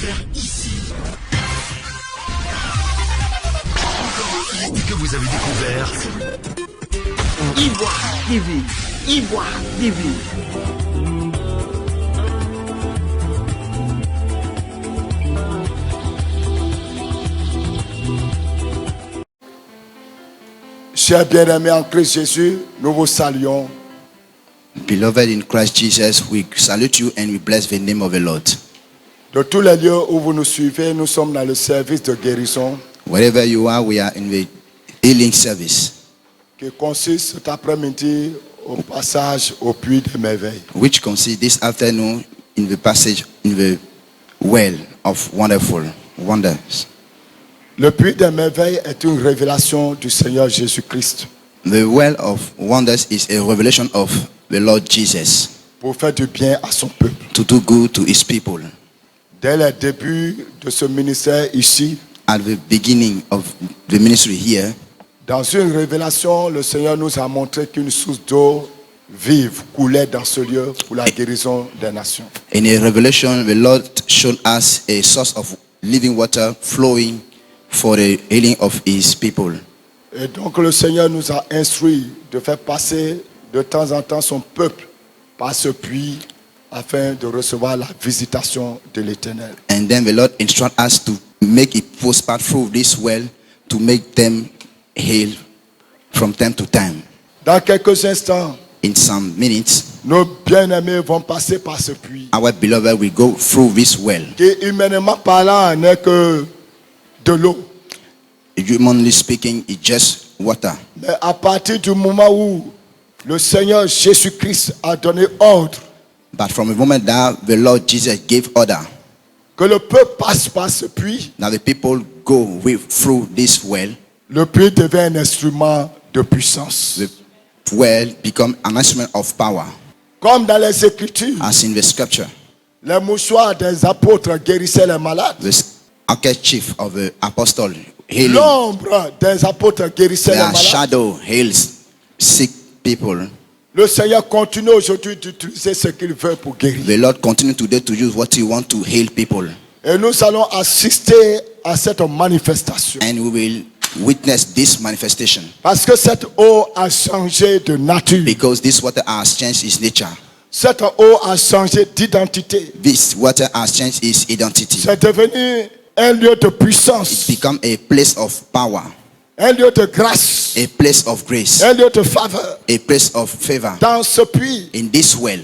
découvert ici. Et que vous avez découvert Ivoire TV. Ivoire TV. Chers bien-aimés en Christ Jésus, nous vous saluons. Beloved in Christ Jesus, we salute you and we bless the name of the Lord. De tous les lieux où vous nous suivez, nous sommes dans le service de guérison Wherever you are, we are in the healing service, qui consiste cet après-midi au passage au puits des merveilles. which consists this afternoon in the passage in the well of wonderful wonders. Le puits des merveilles est une révélation du Seigneur Jésus-Christ The well of wonders is a revelation of the Lord Jesus pour faire du bien à son peuple. to do good to his people. Dès le début de ce ministère ici, At the beginning of the ministry here, dans une révélation, le Seigneur nous a montré qu'une source d'eau vive coulait dans ce lieu pour la guérison des nations. in a revelation, the Lord showed us a source of living water flowing for the healing of his people. Et donc le Seigneur nous a instruit de faire passer de temps en temps son peuple par ce puits afin de recevoir la visitation de l'Éternel. And then the Lord instruct us to make it pass through this well to make them heal from time to time. Dans quelques instants, In some minutes, nos bien-aimés vont passer par ce puits our beloved will go through this well. qui, humainement parlant, n'est que de l'eau. Humanly speaking, it's just water. Mais à partir du moment où le Seigneur Jésus-Christ a donné ordre But from the moment that the Lord Jesus gave order que le peuple passe par ce puits, that the people go through this well, le puits devient un instrument de puissance. the well become an instrument of power, Comme dans les Écritures, as in the scripture. les mouchoirs des apôtres guérissaient les malades. The handkerchief of the apostle healing, L'ombre des apôtres guérissait les their malades. shadow heals sick people. Le Seigneur continue aujourd'hui d'utiliser ce qu'il veut pour guérir. The Lord continue today to use what He wants to heal people, Et nous allons assister à cette manifestation. and we will witness this manifestation Parce que cette eau a changé de nature. because this water has changed its nature. Cette eau a changé d'identité. This water has changed its identity. C'est devenu un lieu de puissance, Become a place of power, un lieu de grâce, a place of grace, un lieu de faveur. a place of favor. Dans ce puits, In this well,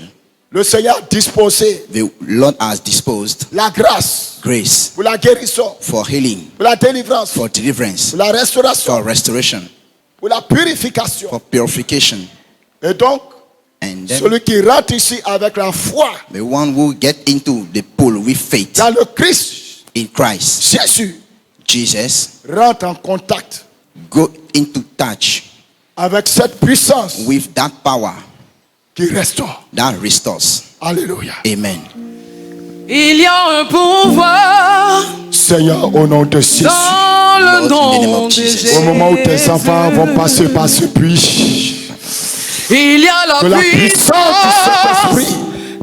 le Seigneur a disposé the Lord has disposed la grâce grace pour la guérison, for healing, pour la délivrance, for deliverance, pour la restauration, for restoration, pour la purification. for purification. Et donc, And then celui qui rentre ici avec la foi the one who get into the pool with faith dans le Christ, in Christ Jésus, Jesus, rentre en contact go into touch avec cette puissance with that power qui restaure. that restores. Alléluia. Amen. Il y a un pouvoir Seigneur, au nom de Jésus, dans le Lord, in the name nom of de Jesus. Jésus. au moment où tes enfants vont passer par ce puits, Il y a que la la puissance du puissance Saint-Esprit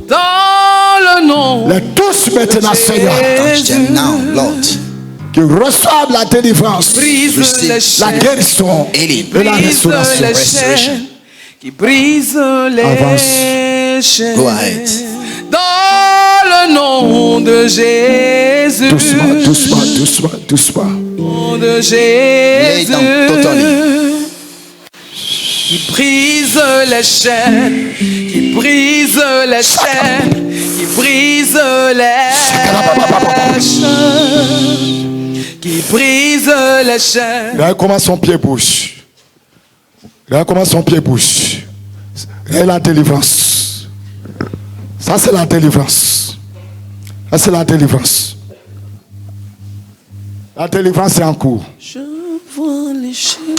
dans le nom les touche maintenant, Seigneur, Touch them now, Lord. qui reçoivent la délivrance, Brise Receive les la chaînes, guérison Healing. et la brise restauration. les Restoration. chaînes, qui brise les chaînes. Go ahead. Dans le nom de Jésus. Doucement, doucement, doucement, doucement. Nom de Lay Jésus. down totally. Qui brise les chaînes, qui brise les chaînes, qui brise les chaînes, qui brise les chaînes. Regarde comment son pied bouge. Regarde comment son pied bouge. Regarde la délivrance. Ça, c'est la délivrance. Ça, c'est la délivrance. La délivrance est en cours. Je vois les chaînes.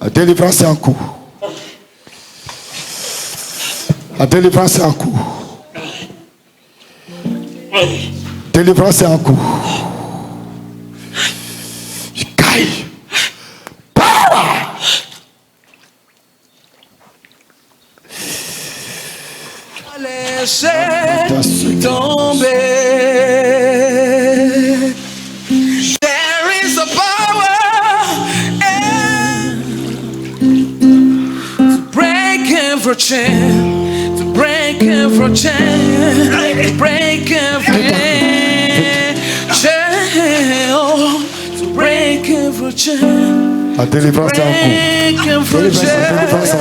La délivrance est en cours. La délivrance est en cours. Délivrance est en cours. Caille. Power. Les chaînes tombées. chain, to break every chain, oh, to break every chain. La délivrance est en cours. Deliverance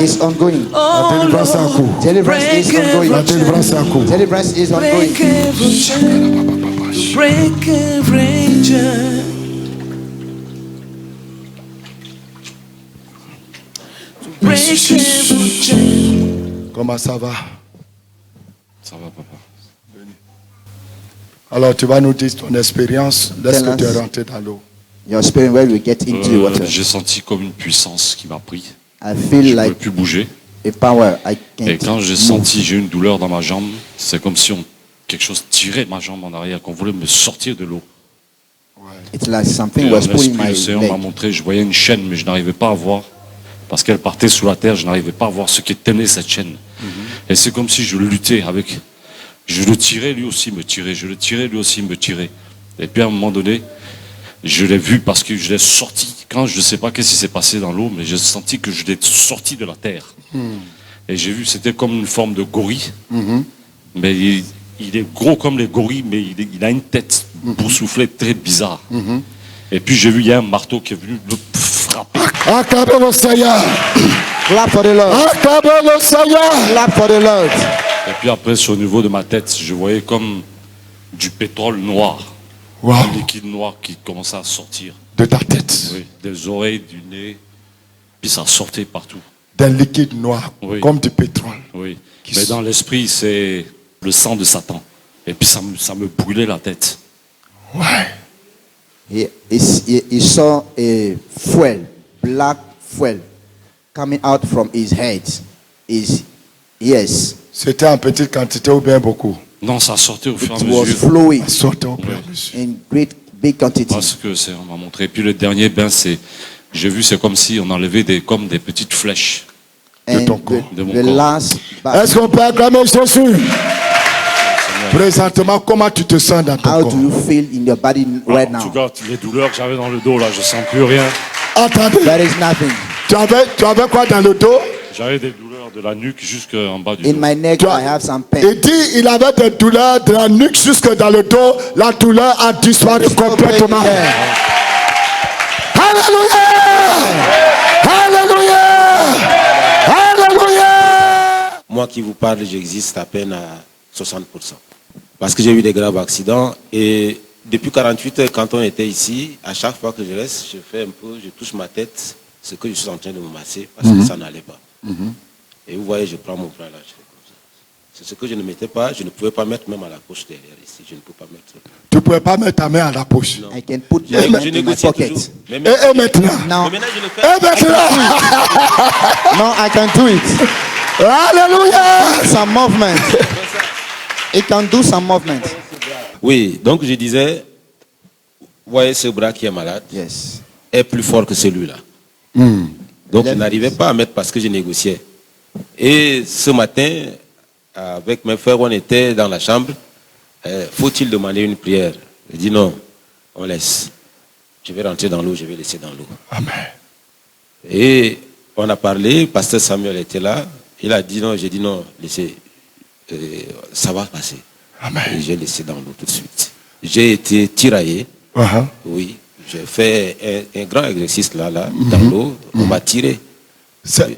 is ongoing. La délivrance est en cours. Deliverance is ongoing. La délivrance est en cours. Deliverance is ongoing. Break every chain, break every chain. Break every chain. Comment ça va? Ça va, papa. Alors, tu vas nous dire ton expérience lorsque Tell tu es us. rentré dans l'eau. Your spirit where we get into the water. J'ai senti comme une puissance qui m'a pris. I Je feel ne pouvais like plus bouger. a power. I Et can't quand j'ai move. senti, j'ai eu une douleur dans ma jambe, c'est comme si quelque chose tirait ma jambe en arrière, qu'on voulait me sortir de l'eau. It's like Et something was pulling l'esprit my du Seigneur m'a leg. montré, je voyais une chaîne, mais je n'arrivais pas à voir. Parce qu'elle partait sous la terre, je n'arrivais pas à voir ce qui tenait cette chaîne. Et c'est comme si je luttais avec. Je le tirais, lui aussi me tirait. Je le tirais, lui aussi me tirait. Et puis à un moment donné, je l'ai vu parce que je l'ai sorti. Quand je ne sais pas qu'est-ce qui s'est passé dans l'eau, mais j'ai senti que je l'ai sorti de la terre. Et j'ai vu, c'était comme une forme de gorille. Mais il est gros comme les gorilles, mais il a une tête boursouflée très bizarre. Et puis j'ai vu, il y a un marteau qui est venu le frapper. Acclamez le Seigneur. Clap for the Lord. Acclamez le Seigneur. Clap for the Lord. Et puis après, sur le niveau de ma tête, je voyais comme du pétrole noir. Wow. Un liquide noir qui commençait à sortir. De ta tête. Oui, des oreilles, du nez. Puis ça sortait partout. D'un liquide noir, Oui. comme du pétrole. Oui. Mais dans l'esprit, c'est le sang de Satan. Et puis ça me brûlait la tête. Ouais. He saw a fuel, black fuel, coming out from his head, his ears. C'était en petite quantité ou bien beaucoup? Non, ça sortait au fur et It à was mesure. flowing Sortez au plus à mesure. in great big quantity. Parce que c'est, on m'a montré. Et puis le dernier bain, j'ai vu, c'est comme si on enlevait comme des petites flèches. And ton corps. De mon the corps. last bath, Est-ce qu'on peut acclamer Jésus? Présentement, comment tu te sens dans ton how corps? do you feel in your body right En tout now? cas, les douleurs que j'avais dans le dos, là, je sens plus rien. Attendez, There is nothing. tu avais quoi dans le dos? J'avais des douleurs de la nuque jusqu'en bas du In dos. my neck, Tu I have some pain. Il dit il avait des douleurs de la nuque jusque dans le dos. La douleur a disparu complètement. Yeah. Alléluia! Alléluia! Alléluia! Moi qui vous parle, j'existe à peine à 60%. Parce que j'ai eu des graves accidents et depuis 48 heures, quand on était ici, à chaque fois que je reste, je fais un peu, je touche ma tête, ce que je suis en train de me masser parce que ça n'allait pas. Et vous voyez, je prends mon bras là, je fais comme ça. C'est ce que je ne mettais pas, je ne pouvais pas mettre même à la poche derrière ici, je ne peux pas mettre. Tu ne pouvais pas mettre ta main à la poche. I can put Je my hand in my négociais pocket. toujours. Mais Et maintenant? Now, maintenant, je le fais. Et maintenant? now I can do it. Alléluia! Some movement. It can do some movement. Oui, donc je disais, vous voyez ce bras qui est malade, Yes. est plus fort que celui-là. Donc je n'arrivais pas à mettre parce que je négociais. Et ce matin, avec mes frères, on était dans la chambre. Faut-il demander une prière? Je dis non, on laisse. Je vais rentrer dans l'eau, je vais laisser dans l'eau. Amen. Et on a parlé, pasteur Samuel était là. Il a dit non, j'ai dit non, laissez, ça va passer. Amen. Et j'ai laissé dans l'eau tout de suite. J'ai été tiraillé. Uh-huh. Oui, j'ai fait un grand exercice là, dans l'eau. On m'a tiré.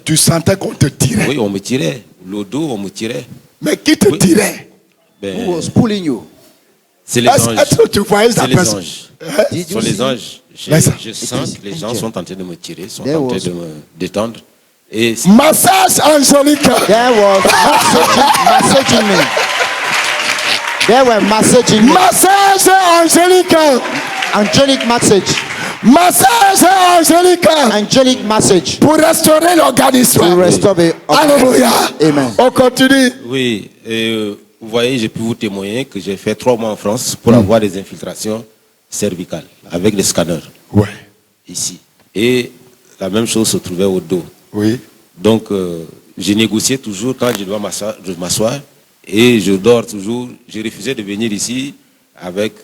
Tu sentais qu'on te tirait. Oui, on me tirait. L'eau d'eau, on me tirait. Mais qui te Oui. tirait? Ben, Who was pulling you? c'est les Est-ce anges. que tu voyais C'est la les personne? anges. Hein? Did Ce you sont les see? anges. Mais ça- Je sens que les gens sont en train de me tirer, sont There en train was- de me détendre. Et Massage angélique. There was massaging me. They were massaging me. Massage angélique. Angelic massage. Massage angélique. Angelic massage. Pour restaurer l'organisme. To restore the Alléluia. Amen. On continue. oui, vous voyez, j'ai pu vous témoigner que j'ai fait 3 mois en France pour avoir des infiltrations cervicales avec des scanners Ouais. ici. Et la même chose se trouvait au dos. Oui. Donc, j'ai négocié toujours quand je dois m'asseoir et je dors toujours. J'ai refusé de venir ici avec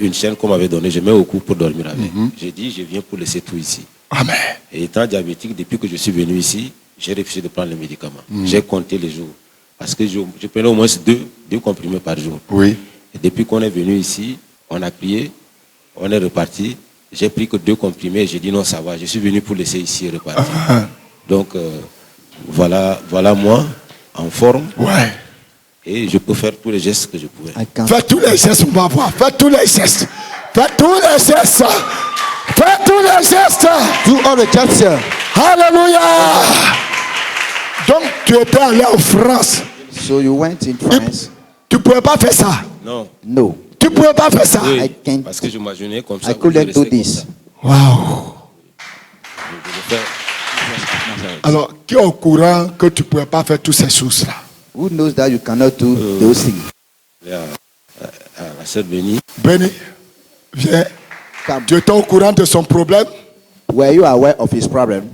une chaîne qu'on m'avait donnée. Je mets au cou pour dormir avec. J'ai dit, je viens pour laisser tout ici. Amen. Et étant diabétique, depuis que je suis venu ici, j'ai refusé de prendre les médicaments. J'ai compté les jours. Parce que je prenais au moins deux comprimés par jour. Oui. Et depuis qu'on est venu ici, on a prié, on est reparti. J'ai pris que 2 comprimés et j'ai dit non, ça va. Je suis venu pour laisser ici et repartir. Donc, voilà moi, en forme. Ouais. Et je peux faire tous les gestes que je pouvais. Faites tous les gestes, on va voir. Faites tous les gestes. Faites tous les gestes. Faites tous les gestes. Do all the gestures. Alléluia. Donc, tu étais allé en France. So you went in France? Tu ne pouvais pas faire ça. Non. No. Tu ne pouvais pas faire ça. Oui, I can't. parce que je m'imaginais comme ça. I couldn't je do restais comme this. ça. Waouh. Je voulais faire- Alors, qui est au courant que tu ne pouvais pas faire toutes ces choses-là? Who knows that you cannot do those things? La sœur Béni, Béni, viens. Come. Tu étais au courant de son problème? Were you aware of his problems?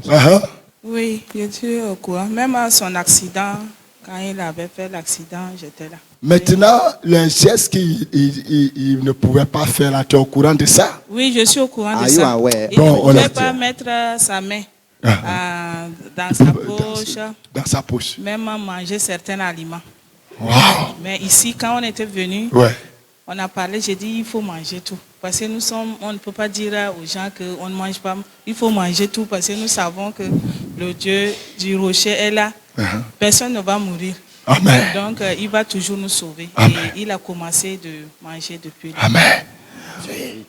Oui, je suis au courant. Même à son accident, quand il avait fait l'accident, j'étais là. Maintenant, les gestes qu'il ne pouvait pas faire, là, tu es au courant de ça? Oui, je suis au courant Are de you ça. aware? Il Bon, ne on pouvait a- pas mettre sa main dans sa poche, Dans sa poche. même à manger certains aliments. Waouh. Mais ici, quand on était venu, Ouais. on a parlé, j'ai dit il faut manger tout. Parce que on ne peut pas dire aux gens qu'on ne mange pas. Il faut manger tout parce que nous savons que le Dieu du rocher est là. Personne ne va mourir. Amen. Donc, il va toujours nous sauver. Amen. Et il a commencé de manger depuis. Amen.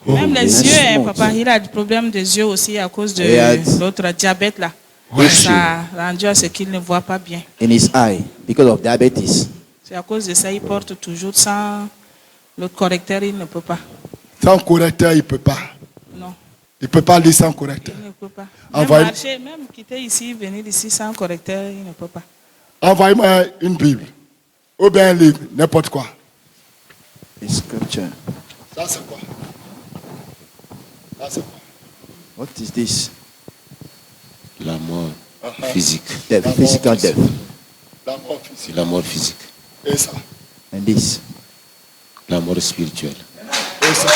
Même les Yes, yeux, hein, Lord. papa, il a des problèmes des yeux aussi à cause de Yes. l'autre diabète là. Oui. Ça a rendu à ce qu'il ne voit pas bien. In his eye, because of diabetes. C'est à cause de ça, il porte toujours sans l'autre correcteur, il ne peut pas. Sans correcteur, il ne peut pas. Non, Il ne peut pas lire sans correcteur. il ne peut pas. Même Envoyez- marcher, même quitter ici, venir ici sans correcteur, il ne peut pas. Envoyez-moi une Bible. Ou bien un livre, n'importe quoi. The scripture. Ça, c'est quoi? Ça, c'est quoi? What is this? la mort physique. Death, physical death. La mort physique. C'est la mort physique. Et ça? And this. La mort spirituelle. Et ça?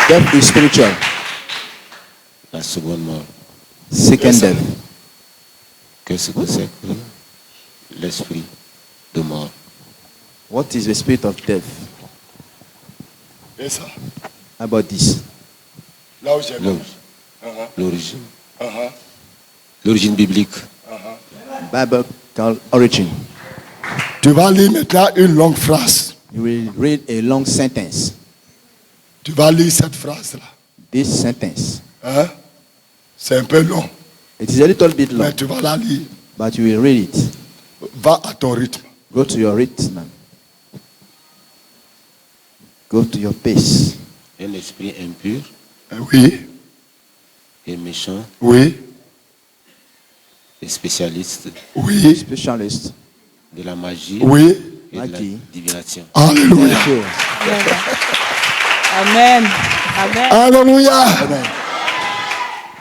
Death is spiritual. La seconde mort. Second death. Qu'est-ce que c'est que l'esprit de mort? What is the spirit of death? Et ça? How about this? Là où j'ai L'origine. L'origine biblique. Biblical origin. Tu vas lire maintenant une longue phrase. You will read a long sentence. Tu vas lire cette phrase-là. This sentence. Hein? C'est un peu long, It is a little bit long, mais tu vas la lire. but you will read it. Va à ton rythme. Go to your rhythm. Go to your pace. Un esprit impur Oui, et méchant oui, et spécialiste oui, Specialist. de la magie oui. et de la Magie. divination. Alléluia. Thank you. Amen. Amen. Alléluia.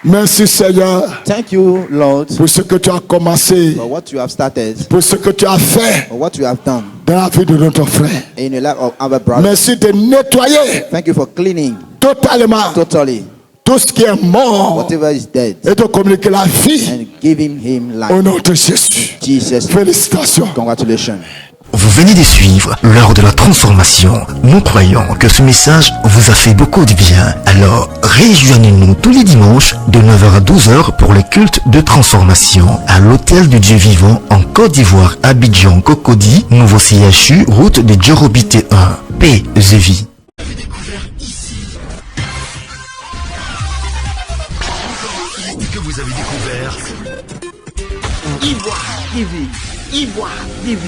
Merci Seigneur Thank you, Lord, pour ce que tu as commencé, for what you have started, pour ce que tu as fait for what you have done dans la vie de notre frère. in the life of our brother. Merci de nettoyer Thank you for cleaning totalement totally tout ce qui est mort whatever is dead et de communiquer la vie and giving him au life. nom de Jésus. Jesus, Félicitations. congratulations. Vous venez de suivre l'heure de la transformation. Nous croyons que ce message vous a fait beaucoup de bien. Alors, rejoignez-nous tous les dimanches de 9h à 12h pour les cultes de transformation à l'Hôtel du Dieu Vivant en Côte d'Ivoire, Abidjan, Cocody, nouveau CHU, route de Djorobité 1. Paix et vie. Que vous avez découvert Ivoire TV. Ivoire TV.